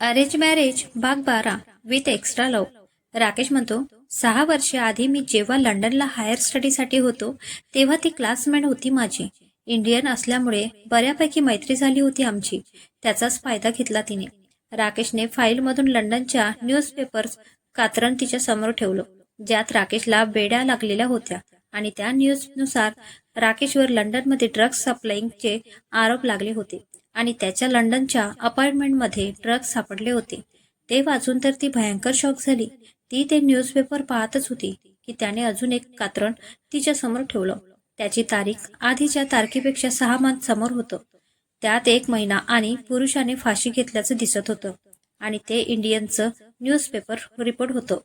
Arrange marriage भाग 12 with extra love. Rakesh म्हणतो, 6 वर्षे आधी मी जेव्हा लंडनला हायर स्टडीसाठी होतो तेव्हा ती क्लासमेट होती माझी। इंडियन असल्यामुळे बऱ्यापैकी मैत्री झाली होती आमची। त्याचाच फायदा घेतला तिने। राकेशने फाईलमधून लंडनच्या न्यूजपेपर्स कात्रण तिच्या समोर ठेवलं, ज्यात राकेशला बेड्या लागलेल्या होत्या आणि त्या न्यूजनुसार राकेशवर लंडनमध्ये ड्रग्ज सप्लायिंगचे आरोप लागले होते आणि त्याच्या लंडनच्या अपार्टमेंटमध्ये ड्रग्ज सापडले होते। ते वाचून तर ती भयंकर शॉक झाली। ती ते न्यूजपेपर पाहतच होती की त्याने अजून एक कात्रण तिच्या समोर ठेवलं। त्याची तारीख आधीच्या तारखेपेक्षा 6 मंथ समोर होतं। त्यात 1 महिना आणि पुरुषाने फाशी घेतल्याचं दिसत होतं आणि ते इंडियनचं न्यूजपेपर रिपोर्ट होतं।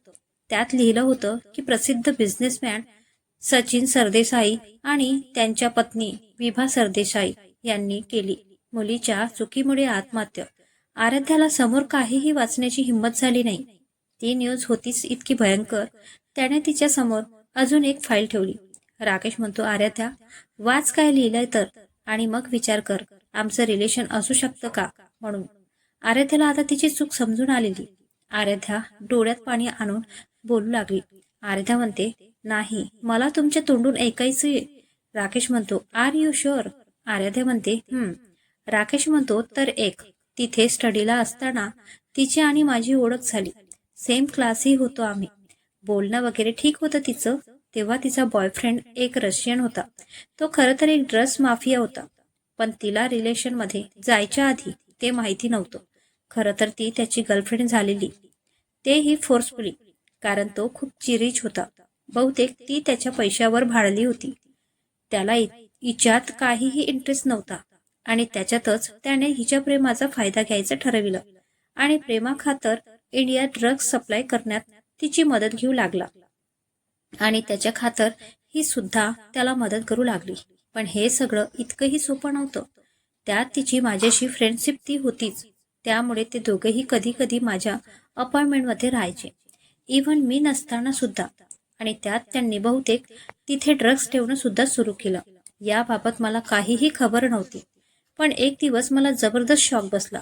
त्यात लिहिलं होतं की प्रसिद्ध बिझनेसमॅन सचिन सरदेसाई आणि त्यांच्या पत्नी विभा सरदेसाई यांनी केली मुलीच्या चुकीमुळे आत्महत्या। आराध्याला समोर काहीही वाचण्याची हिंमत झाली नाही। ती न्यूज होतीच इतकी भयंकर। त्याने तिच्या समोर अजून एक फाईल ठेवली। राकेश म्हणतो, आराध्या, वाच काय लिहिलंय तर, आणि मग विचार कर, आमचं रिलेशन असू शकतं का म्हणून। आराध्याला आता तिची चूक समजून आलेली। आराध्या डोळ्यात पाणी आणून बोलू लागली। आराध्या म्हणते, नाही, मला तुमच्या तोंडून ऐकायचंय। राकेश म्हणतो, आर यू शुअर? आराध्या म्हणते, राकेश म्हणतो, तर एक, तिथे स्टडीला असताना तिची आणि माझी ओळख झाली। सेम क्लासही होतो आम्ही। बोलणं वगैरे ठीक होतं तिचं। तेव्हा तिचा बॉयफ्रेंड एक रशियन होता। तो खरं तर एक ड्रग्ज माफिया होता, पण तिला रिलेशनमध्ये जायच्या आधी ते माहिती नव्हतं। खरं तर ती त्याची गर्लफ्रेंड झालेली, तेही फोर्सफुली, कारण तो खूप चिरीच होता। बहुतेक ती त्याच्या पैशावर भाळली होती। त्याला हिच्यात काहीही इंटरेस्ट नव्हता आणि त्याच्यातच त्याने हिच्या प्रेमाचा फायदा घ्यायचं ठरविलं आणि प्रेमाखातर इंडियात ड्रग्ज सप्लाय करण्यात तिची मदत घेऊ लागला आणि त्याच्या खातर ही सुद्धा त्याला मदत करू लागली। पण हे सगळं इतकंही सोपं नव्हतं। त्यात तिची माझ्याशी फ्रेंडशिप ती होतीच, त्यामुळे ते दोघेही कधी कधी माझ्या अपार्टमेंटमध्ये राहायचे, इव्हन मी नसताना सुद्धा। आणि त्यात त्यांनी बहुतेक तिथे ड्रग्ज ठेवणं सुद्धा सुरू केलं। याबाबत मला काहीही खबर नव्हती, पण एक दिवस मला जबरदस्त शॉक बसला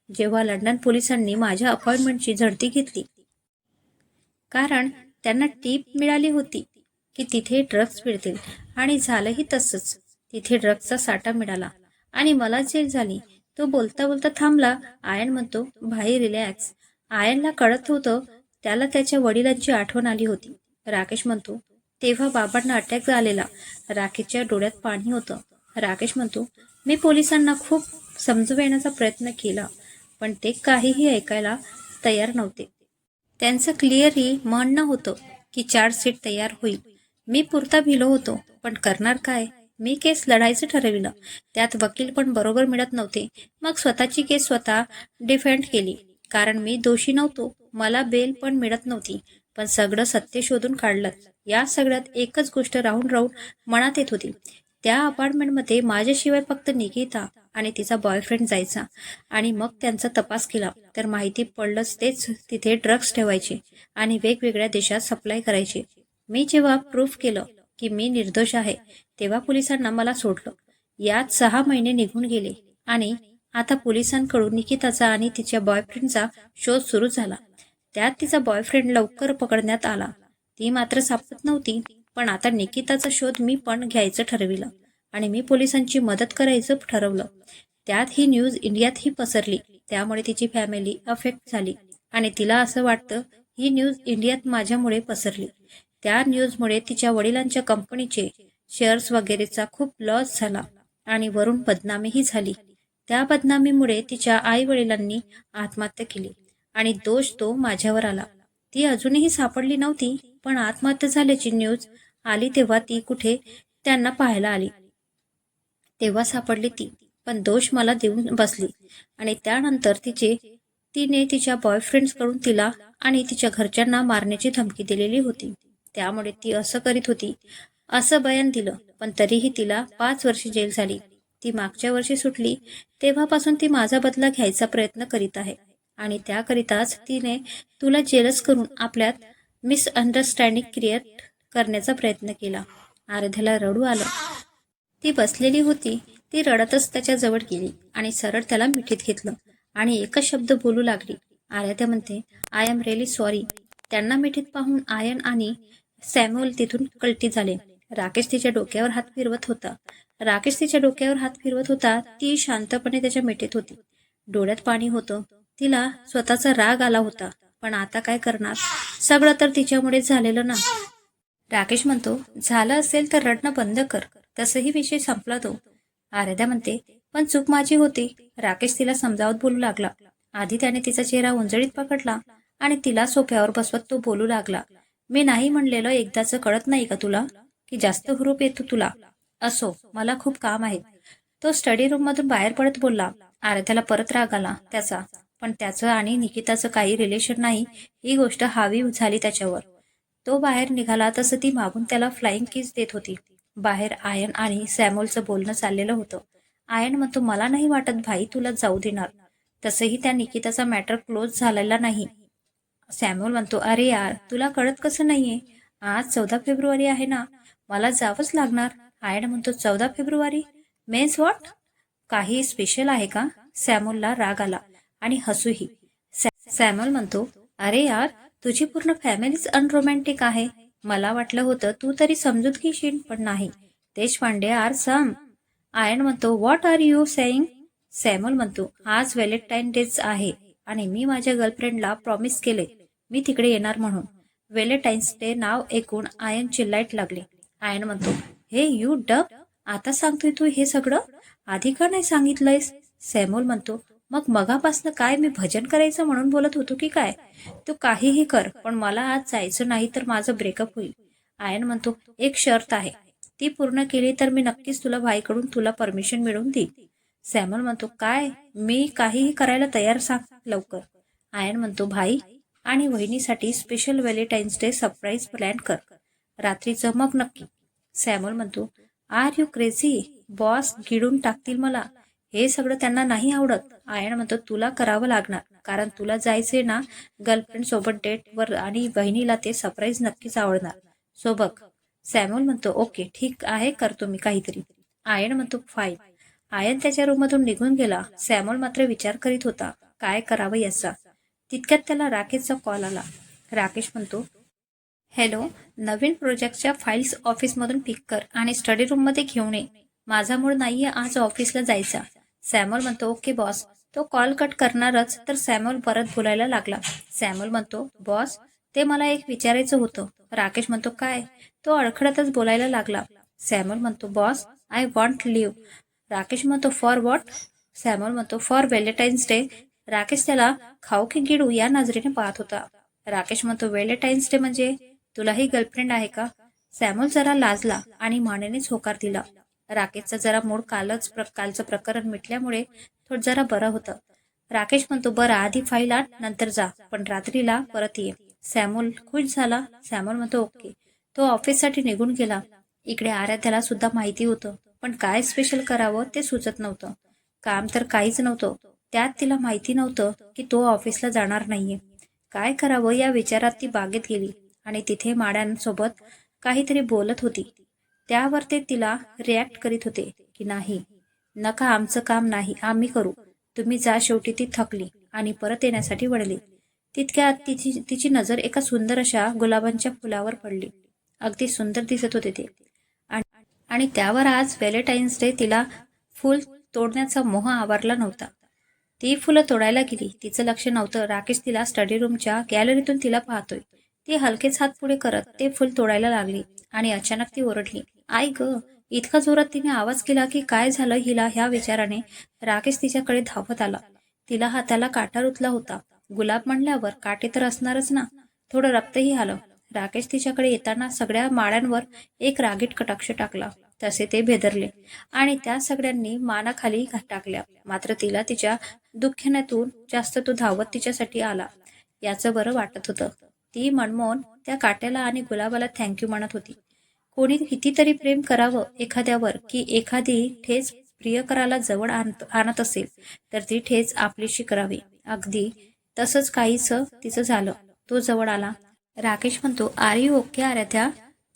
जेव्हा लंडन पोलिसांनी माझ्या अपार्टमेंटची झडती घेतली, कारण त्यांना टीप मिळाली होती की तिथे ड्रग्ज मिळतील आणि झालंही तसंच। तिथे ड्रग्जचा साठा मिळाला आणि मला जेल झाली। तो बोलता बोलता थांबला। आयन म्हणतो, भाई रिलॅक्स। आयनला कळत होतं त्याला त्याच्या वडिलांची आठवण आली होती। राकेश म्हणतो, तेव्हा बाबांना अटॅक झालेला। राकेशच्या डोळ्यात पाणी होतं। राकेश म्हणतो, मी पोलिसांना खूप समजवण्याचा प्रयत्न केला, पण ते काहीही ऐकायला तयार नव्हते। त्यांचं क्लिअरली म्हणणं होतं की चार्जशीट तयार होईल। मी पुरता भिलो होतो, पण करणार काय? मी केस लढायचं ठरविलं। त्यात वकील पण बरोबर मिळत नव्हते। मग स्वतःची केस स्वतः डिफेंड केली, कारण मी दोषी नव्हतो। मला बेल पण मिळत नव्हती, पण सगळं सत्य शोधून काढलं। या सगळ्यात एकच गोष्ट राहून राहून मनात येत होती। त्या अपार्टमेंटमध्ये माझ्याशिवाय फक्त निकिता आणि तिचा बॉयफ्रेंड जायचा आणि मग त्यांचा तपास केला तर माहिती पडलंच तेच तिथे ड्रग्ज ठेवायचे आणि वेगवेगळ्या देशात सप्लाय करायचे। मी जेव्हा प्रूफ केलं की मी निर्दोष आहे, तेव्हा पोलिसांना मला सोडलं। यात 6 महिने निघून गेले आणि आता पोलिसांकडून निकिताचा आणि तिच्या बॉयफ्रेंडचा शोध सुरू झाला। त्यात तिचा बॉयफ्रेंड लवकर पकडण्यात आला। ती मात्र सापडत नव्हती, पण आता निकिताचा शोध मी पण घ्यायचं ठरविलं आणि मी पोलिसांची मदत करायचं ठरवलं। त्यात ही न्यूज इंडियातही पसरली, त्यामुळे तिची फॅमिली अफेक्ट झाली आणि तिला असं वाटतं ही न्यूज इंडियात माझ्यामुळे पसरली। त्या न्यूजमुळे तिच्या वडिलांच्या कंपनीचे शेअर्स वगैरेचा खूप लॉस झाला आणि वरून बदनामीही झाली। त्या बदनामीमुळे तिच्या आई वडिलांनी आत्महत्या केली आणि दोष तो माझ्यावर आला। ती अजूनही सापडली नव्हती, पण आत्महत्या झाल्याची न्यूज आली तेव्हा ती कुठे त्यांना पाहायला आली, तेव्हा सापडली ती, पण दोष मला देऊन बसली आणि त्यानंतर तिने तिच्या बॉयफ्रेंड्सकडून तिला आणि तिच्या घरच्यांना मारण्याची धमकी दिलेली होती। त्यामुळे ती असं करीत होती असं बयान दिलं, पण तरीही तिला 5 वर्षे जेल झाली। ती मागच्या वर्षी सुटली, तेव्हापासून ती माझा बदला घ्यायचा प्रयत्न करीत आहे आणि त्याकरिताच तिने तुला जेलस करून आपल्यात मिसअंडरस्टँडिंग क्रिएट करण्याचा प्रयत्न केला। आराध्याला रडू आलं। ती बसलेली होती। ती रडतच त्याच्या जवळ गेली आणि सरळ त्याला मिठीत घेतलं आणि एकच शब्द बोलू लागली. आराध्या म्हणते, आय एम रिअली सॉरी. त्यांना मिठीत पाहून आयन आणि सॅम्युअल तिथून कलटी झाले. राकेश तिच्या डोक्यावर हात फिरवत होता. ती शांतपणे त्याच्या मिठीत होती. डोळ्यात पाणी होतं. तिला स्वतःचा राग आला होता. पण आता काय करणार? सगळं तर तिच्यामुळेच झालेलं ना. राकेश म्हणतो, झालं असेल तर रडणं बंद कर. तसही विषय संपला तो. आराध्या म्हणते, पण चूक माझी होती. राकेश तिला समजावत बोलू लागला. आधी त्याने तिचा चेहरा उंजळीत पकडला आणि तिला सोफ्यावर बसवत तो बोलू लागला. मी नाही म्हणलेलं एकदाचं कळत नाही का तुला, की जास्त हुरूप येतो तुला? असो, मला खूप काम आहे. तो स्टडी रूम मधून बाहेर पडत बोलला. आराध्याला परत राग आला त्याचा. पण त्याचं आणि निकिताचं काही रिलेशन नाही ही गोष्ट हावी झाली त्याच्यावर. तो बाहेर निघाला तसं ती मागून त्याला फ्लाइंग किस देत होती. बाहेर आयन आणि सॅम्युअलचं बोलणं चाललेलं होतं. आयन म्हणतो, मला नाही वाटत भाई तुला जाऊ देणार. तसंही त्या निकिताचा मॅटर क्लोज झालेला नाही. सॅम्युअल म्हणतो, अरे यार, तुला कळत कसं नाहीये? आज 14 फेब्रुवारी आहे ना, मला जावंच लागणार. आयन म्हणतो, 14 फेब्रुवारी मेन्स व्हॉट? काही स्पेशल आहे का? सॅम्युअलला राग आला आणि हसूही. सॅम्युअल म्हणतो, अरे यार, तुझी पूर्ण फॅमिलीच अनरोमॅन्टिक आहे. मला वाटलं होतं तू तरी समजूत घेशील, पण नाही. Deshpande are some. आयन म्हणतो, what are you saying? Samuel म्हणतो, आज व्हॅलेंटाईन डेज आहे आणि मी माझ्या गर्लफ्रेंडला प्रॉमिस केले मी तिकडे येणार म्हणून. व्हॅलेंटाईन्स डे नाव ऐकून आयन चिल्लायला लागले. आयन म्हणतो, हे यू डब, आता सांगतोय तू हे सगळं? आधी का नाही सांगितलंयस? सॅम्युअल म्हणतो, मग मगापासनं काय मी भजन करायचं म्हणून बोलत होतो की काय? तू काहीही कर, पण मला आज जायचं नाही तर माझं ब्रेकअप होईल. आयन म्हणतो, एक शर्त आहे, ती पूर्ण केली तर मी नक्कीच तुला भाईकडून तुला परमिशन मिळवून देईन. सॅम्युअल म्हणतो, काय? मी काहीही करायला तयार, सांग लवकर. आयन म्हणतो, भाई आणि वहिनीसाठी special Valentine's day surprise plan कर रात्रीचं, मग नक्की. सॅम्युअल म्हणतो, आर यू क्रेझी? बॉस गिळून टाकतील मला. हे सगळं त्यांना नाही आवडत. आयन म्हणतो, तुला करावं लागणार, कारण तुला जायचंय ना गर्लफ्रेंड सोबत डेटवर आणि बहिणीला ते सरप्राईज नक्कीच आवडणार. सो बघ. सॅम्युअल म्हणतो, ओके ठीक आहे, करतो मी काहीतरी. आयन म्हणतो, फाईन. आयन त्याच्या रूममधून निघून गेला. सॅम्युअल मात्र विचार करीत होता काय करावं याचा. तितक्यात त्याला राकेशचा कॉल आला. राकेश म्हणतो, हॅलो, नवीन प्रोजेक्टच्या फाईल्स ऑफिसमधून पिक कर आणि स्टडी रूममध्ये घेऊन ये. माझा मूड नाहीये आज ऑफिसला जायचा. सॅम्युअल म्हणतो, ओके बॉस. तो कॉल कट करणारच तर सॅम्युअल परत बोलायला लागला. सॅम्युअल म्हणतो, बॉस, ते मला एक विचारायचं होतं. राकेश म्हणतो, काय? तो अडखळतच बोलायला लागला. सॅम्युअल म्हणतो, boss, I want leave. Rakesh म्हणतो, फॉर व्हॉट? सॅम्युअल म्हणतो, फॉर व्हॅलेंटाईन्स डे. राकेश त्याला खाऊ की गिडू या नजरेने पाहत होता. राकेश म्हणतो, व्हॅलेंटाईन्स डे म्हणजे तुलाही गर्लफ्रेंड आहे का? सॅम्युअल जरा लाजला आणि मानेनेच होकार दिला. राकेशचा जरा मूड कालचं प्रकरण मिटल्यामुळे थोडं जरा बरं होतं. राकेश म्हणतो, बरं आधी फाईल आण, नंतर जा, पण रात्रीला परत ये. सॅम्युअल खुश झाला. सॅम्युअल म्हणतो, ओके. तो ऑफिससाठी निघून गेला. इकडे आराध्याला सुद्धा माहिती होतं, पण काय स्पेशल करावं ते सुचत नव्हतं. काम तर काहीच नव्हतं. त्यात तिला माहिती नव्हतं की तो ऑफिसला जाणार नाहीये. काय करावं या विचारात ती बागेत गेली आणि तिथे माड्यांसोबत काहीतरी बोलत होती. त्यावर ते तिला रिॲक्ट करीत होते की नाही, नका, आमचं काम नाही, आम्ही करू, तुम्ही जा. शेवटी ती थकली आणि परत येण्यासाठी वळली. तितक्यात तिची नजर एका सुंदर अशा गुलाबांच्या फुलावर पडली. अगदी सुंदर दिसत होते ते आणि त्यावर आज व्हॅलेंटाईन्स डे. तिला फूल तोडण्याचा मोह आवरला नव्हता. ती फुलं तोडायला गेली. तिचं लक्ष नव्हतं. राकेश तिला स्टडी रूमच्या गॅलरीतून तिला पाहतोय. ती हलकेच हात पुढे करत ते फुल तोडायला लागली आणि अचानक ती ओरडली, आई ग. इतका जोरात तिने आवाज केला की काय झालं हिला ह्या विचाराने राकेश तिच्याकडे धावत आला. तिला हाताला काटा रुतला होता. गुलाब म्हणल्यावर काटे तर असणारच ना. थोडं रक्तही आलं. राकेश तिच्याकडे येताना सगळ्या माळ्यांवर एक रागीट कटाक्ष टाकला. तसे ते भेदरले आणि त्या सगळ्यांनी मानाखाली टाकल्या. मात्र तिला तिच्या दुःखातून जास्त तो धावत तिच्यासाठी आला याचं बरं वाटत होतं. ती मनमोहन त्या काट्याला आणि गुलाबाला थँक्यू म्हणत होती. कोणी कितीतरी प्रेम करावं एखाद्यावर की एखादी ठेच प्रियकराला जवळ आणत असेल तर ती ठेच आपलीशी करावी. अगदी तसंच काहीच तिचं झालं. तो जवळ आला. राकेश म्हणतो, आर यू ओके आराध्या?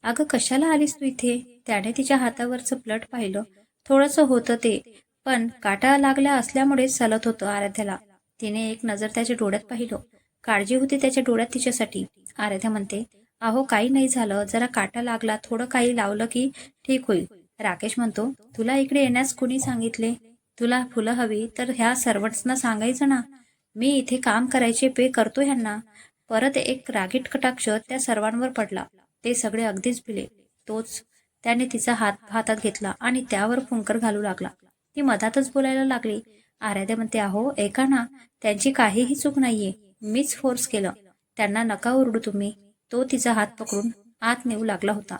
अगं कशाला आलीस तू इथे? त्याने तिच्या हातावरचं ब्लड पाहिलं. थोडंसं होतं ते, पण काटा लागल्या असल्यामुळे सलत होतं आराध्याला. तिने एक नजर त्याच्या डोळ्यात पाहिलं. काळजी होती त्याच्या डोळ्यात तिच्यासाठी. आराध्या म्हणते, अहो काही नाही झालं, जरा काटा लागला, थोडं काही लावलं की ठीक होईल. राकेश म्हणतो, तुला इकडे येण्यास कुणी सांगितले? तुला फुलं हवी तर ह्या सर्वंट्सना सांगायचं ना, मी इथे काम करायचे पे करतो ह्यांना. परत एक रागीट कटाक्ष त्या सर्वांवर पडला. ते सगळे अगदीच भिले. तोच त्याने तिचा हात हातात घेतला आणि त्यावर फुंकर घालू लागला. ती मधातच बोलायला लागली. आराध्या म्हणते, अहो ऐका ना, त्यांची काहीही चूक नाहीये, मीच फोर्स केलं. त्यांना नका ओरडू तुम्ही. तो तिचा हात पकडून आत नेऊ लागला होता.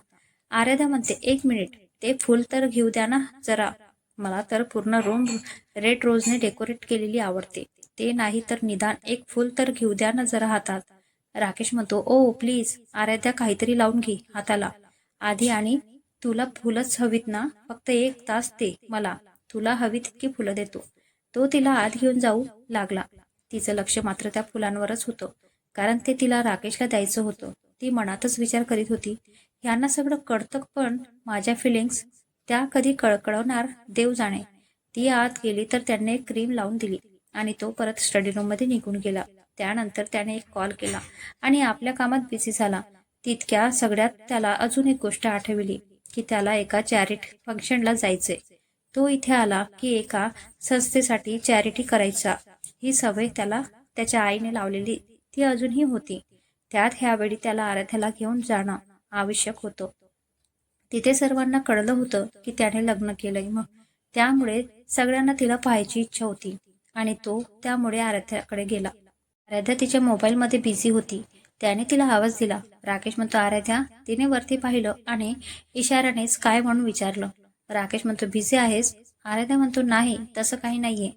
आराध्या म्हणते, एक मिनिट, ते फुल तर घेऊ द्या ना जरा. मला तर पूर्ण रूम रेड रोजने डेकोरेट केलेली आवडते. ते नाही तर निदान एक फुल तर घेऊ द्या ना जरा हातात. राकेश म्हणतो, ओ प्लीज आराध्या, काहीतरी लावून घे हाताला आधी. आणि तुला फुलंच हवीत ना, फक्त 1 तास दे मला, तुला हवी तितकी फुलं देतो. तो तिला आत घेऊन जाऊ लागला. तिचं लक्ष मात्र त्या फुलांवरच होतं, कारण ते तिला राकेशला द्यायचं होतं. ती मनातच विचार करीत होती, यांना सगळं कळतं, पण माझ्या फिलिंग्स त्या कधी कळकळवणार देव जाणे. ती आत गेली तर त्याने एक क्रीम लावून दिली आणि तो परत स्टडी रूम मध्ये निघून गेला. त्यानंतर त्याने एक कॉल केला आणि आपल्या कामात बिझी झाला. तितक्या सगळ्यात त्याला अजून एक गोष्ट आठवली की त्याला एका चॅरिटी फंक्शनला जायचंय. तो इथे आला की एका संस्थेसाठी चॅरिटी करायचा. ही सवय त्याला त्याच्या आईने लावलेली ती अजूनही होती. त्यात ह्यावेळी त्याला आराध्याला घेऊन जाणं आवश्यक होतं. तिथे सर्वांना कळलं होतं की त्याने लग्न केलंय, मग त्यामुळे सगळ्यांना तिला पाहायची इच्छा होती आणि तो त्यामुळे आराध्याकडे गेला. आराध्या तिच्या मोबाईलमध्ये बिझी होती. त्याने तिला आवाज दिला. राकेश म्हणतो, आराध्या. तिने वरती पाहिलं आणि इशाऱ्यानेच काय म्हणून विचारलं. राकेश म्हणतो, बिझी आहेस? आराध्या म्हणतो, नाही तसं काही नाहीये.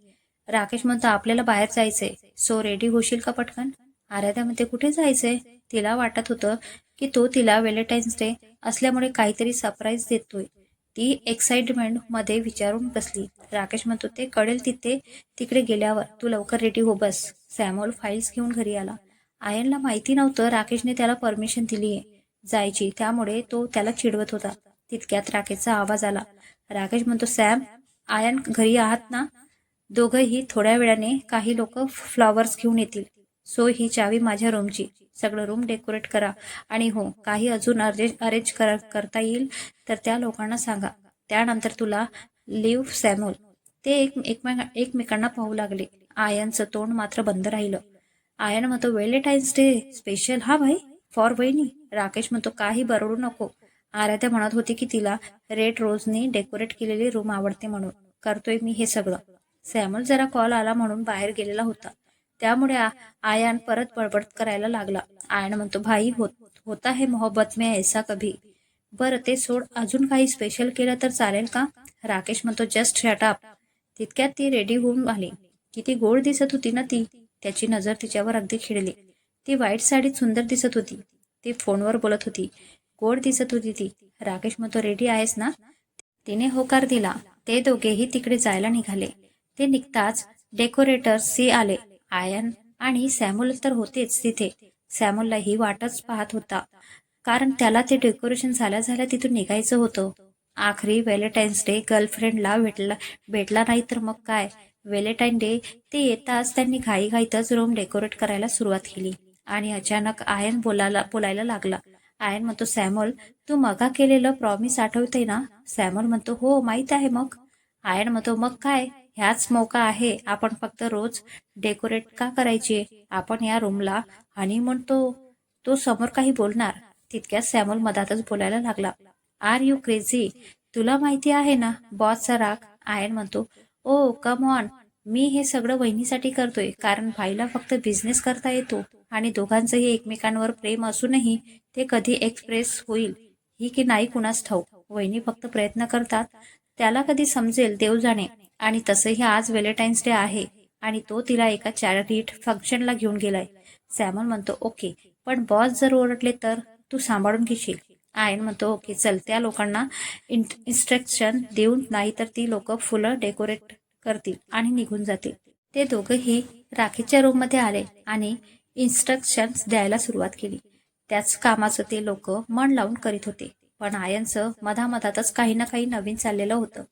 राकेश म्हणतो, आपल्याला बाहेर जायचंय, सो रेडी होशील का पटकन? आराध्या म्हणते, कुठे जायचंय? तिला वाटत होतं की तो तिला व्हॅलेंटाईन्स डे असल्यामुळे काहीतरी सरप्राईज देतोय. ती एक्साइटमेंट मध्ये विचारून बसली. राकेश म्हणतो, ते कळेल तिकडे गेल्यावर, तू लवकर रेडी हो बस. सॅम्युअल फाईल्स घेऊन घरी आला. आयनला माहिती नव्हतं राकेशने त्याला परमिशन दिलीये जायची, त्यामुळे तो त्याला चिडवत होता. तितक्यात राकेशचा आवाज आला. राकेश म्हणतो, सॅम, आयन घरी आहात ना? दोघंही थोड्या वेळाने काही लोक फ्लॉवर्स घेऊन येतील, सो ही चावी माझ्या रूमची. सगळं रूम डेकोरेट करा आणि हो, काही अजून अरेंज करता येईल तर त्या लोकांना सांगा. त्यानंतर तुला लिव्ह. सॅम्युअल ते एकमेकांना पाहू लागले. आयनचं तोंड मात्र बंद राहिलं. आयन म्हणतो, व्हॅलेंटाईन्स डे स्पेशल हा भाई फॉर वहिनी. राकेश म्हणतो, काही बरडू नको. आराध्या म्हणत होती की तिला रेड रोजनी डेकोरेट केलेली रूम आवडते, म्हणून करतोय मी हे सगळं. सॅम्युअल जरा कॉल आला म्हणून बाहेर गेलेला होता, त्यामुळे आयन परत बडबड करायला लागला. आयन म्हणतो, भाई होता है मोहब्बत में ऐसा कभी. बरं ते सोड, अजून काही स्पेशल केलं तर चालेल का? राकेश म्हणतो, जस्ट शट अप. तितक्यात ती रेडी होऊन आली. किती गोड दिसत होती ना ती. त्याची नजर तिच्यावर अगदी खिळली. ती व्हाईट साडीत सुंदर दिसत होती. ती फोनवर बोलत होती. गोड दिसत होती ती. राकेश म्हणतो, रेडी आहेस ना? तिने होकार दिला. ते दोघेही तिकडे जायला निघाले. ते निघताच डेकोरेटर्सही आले. आयन आणि सॅम्युअल तर होतेच तिथे. सॅम्युअलला ही वाटच पाहत होता, कारण त्याला ते डेकोरेशन झाल्या तिथून निघायचं होतं. आखरी व्हॅलेंटाईन्स डे गर्लफ्रेंडला भेटला नाही तर मग काय. व्हॅलेंटाईन डे ते येताच त्यांनी घाईघाईतच रूम डेकोरेट करायला सुरुवात केली आणि अचानक आयन बोलायला लागला. आयन म्हणतो, सॅम्युअल, तू मगा केलेलं प्रॉमिस आठवतंय ना? सॅम्युअल म्हणतो, हो माहित आहे. मग? आयन म्हणतो, मग काय, ह्याच मौका आहे. आपण फक्त रोज डेकोरेट का करायची? आपण या रूमला हनीमून तो समोर काही बोलणार. तितक्यात सॅम्युअल मधातच बोलायला लागला. Are you crazy? तुला माहिती आहे ना बॉसचा राग? आयन म्हणतो, ओ कम ऑन, मी हे सगळं वहिनीसाठी करतोय, कारण भाईला फक्त बिझनेस करता येतो आणि दोघांचंही एकमेकांवर प्रेम असूनही ते कधी एक्सप्रेस होईल ही की नाही कुणास ठाऊक. वहिनी फक्त प्रयत्न करतात, त्याला कधी समजेल देव जाणे. आणि तसंही आज व्हॅलेंटाईन्स डे आहे आणि तो तिला एका चॅरिटी फंक्शनला घेऊन गेलाय. सॅम्युअल म्हणतो, ओके, पण बॉस जर ओरडले तर तू सांभाळून घेशील? आयन म्हणतो, ओके चल, त्या लोकांना इन्स्ट्रक्शन देऊन, नाही तर ती लोक फुलं डेकोरेट करतील आणि निघून जातील. ते दोघंही राखीच्या रूम मध्ये आले आणि इन्स्ट्रक्शन्स द्यायला सुरुवात केली. त्याच कामाचं ते लोक मन लावून करीत होते, पण आयनचं मधामधातच काही ना काही नवीन चाललेलं होतं.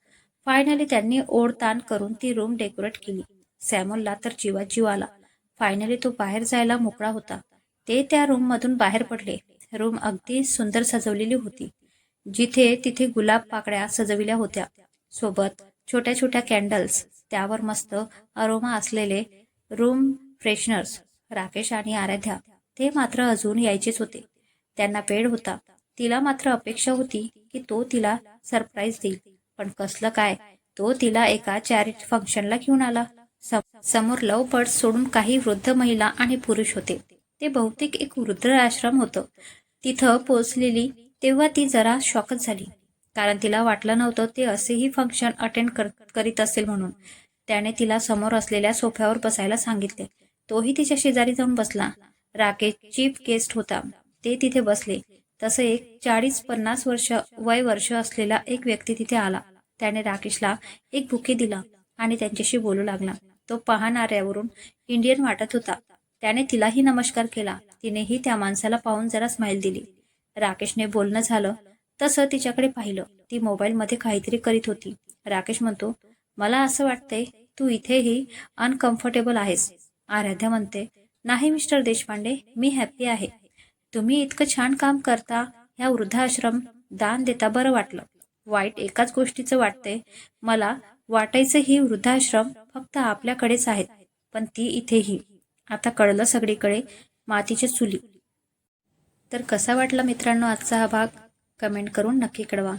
फायनली त्यांनी ओढताण करून ती रूम डेकोरेट केली. सॅम्युअलला तर जीवात जीव आला. फायनली तो बाहेर जायला मोकळा होता. ते त्या रूममधून बाहेर पडले. रूम अगदी सुंदर सजवलेली होती. जिथे तिथे गुलाब पाकळ्या सजविल्या होत्या. सोबत छोट्या छोट्या कॅन्डल्स, त्यावर मस्त अरोमा असलेले रूम फ्रेशनर्स. राकेश आणि आराध्या ते मात्र अजून यायचेच होते. त्यांना वेळ होता. तिला मात्र अपेक्षा होती की तो तिला सरप्राईज देईल. पण कसलं काय, तो तिला एका चॅरिटी फंक्शनला घेऊन आला. समोर लव बर्ड्स सोडून काही वृद्ध महिला आणि पुरुष होते. ते बहुतेक एक वृद्धाश्रम होतं. तिथं पोचलेली तेव्हा ती जरा शॉकच झाली. कारण तिला वाटलं नव्हतं ते असेही फंक्शन अटेंड करीत असेल म्हणून. त्याने तिला समोर असलेल्या सोफ्यावर बसायला सांगितले. तोही तिच्या शेजारी जाऊन बसला. राकेश चीफ गेस्ट होता. ते तिथे बसले. तसं एक 40-50 वर्ष असलेला एक व्यक्ती तिथे आला. त्याने राकेशला एक बुके दिला आणि त्यांच्याशी बोलू लागला. तो पाहणाऱ्यावरून इंडियन वाटत होता. त्याने तिलाही नमस्कार केला. तिनेही त्या माणसाला पाहून जरा स्माईल दिली. राकेशने बोलणं झालं तसं तिच्याकडे पाहिलं. ती मोबाईलमध्ये काहीतरी करीत होती. राकेश म्हणतो, मला असं वाटतंय तू इथेही अनकम्फर्टेबल आहेस. आराध्या म्हणते, नाही मिस्टर देशपांडे, मी हॅप्पी आहे. तुम्ही इतकं छान काम करता, ह्या वृद्धाश्रम दान देता, बरं वाटलं. वाईट एकाच गोष्टीचं वाटतंय मला. वाटायचं ही वृद्धाश्रम फक्त आपल्याकडेच आहेत, पण ती इथेही. आता कळलं सगळीकडे मातीच्या चुली. तर कसा वाटला मित्रांनो आजचा हा भाग? कमेंट करून नक्की कळवा.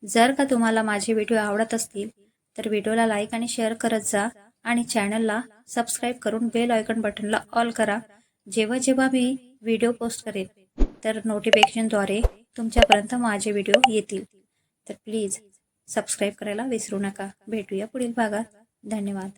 जर का तुम्हाला माझे व्हिडिओ आवडत असतील तर व्हिडिओला लाईक आणि शेअर करत जा आणि चॅनलला सबस्क्राईब करून बेल आयकॉन बटनला ऑल करा. जेव्हा जेव्हा मी व्हिडिओ पोस्ट करेन तर नोटिफिकेशनद्वारे तुमच्यापर्यंत माझे व्हिडिओ येतील. तर प्लीज सबस्क्राईब करायला विसरू नका. भेटूया पुढील भागात. धन्यवाद.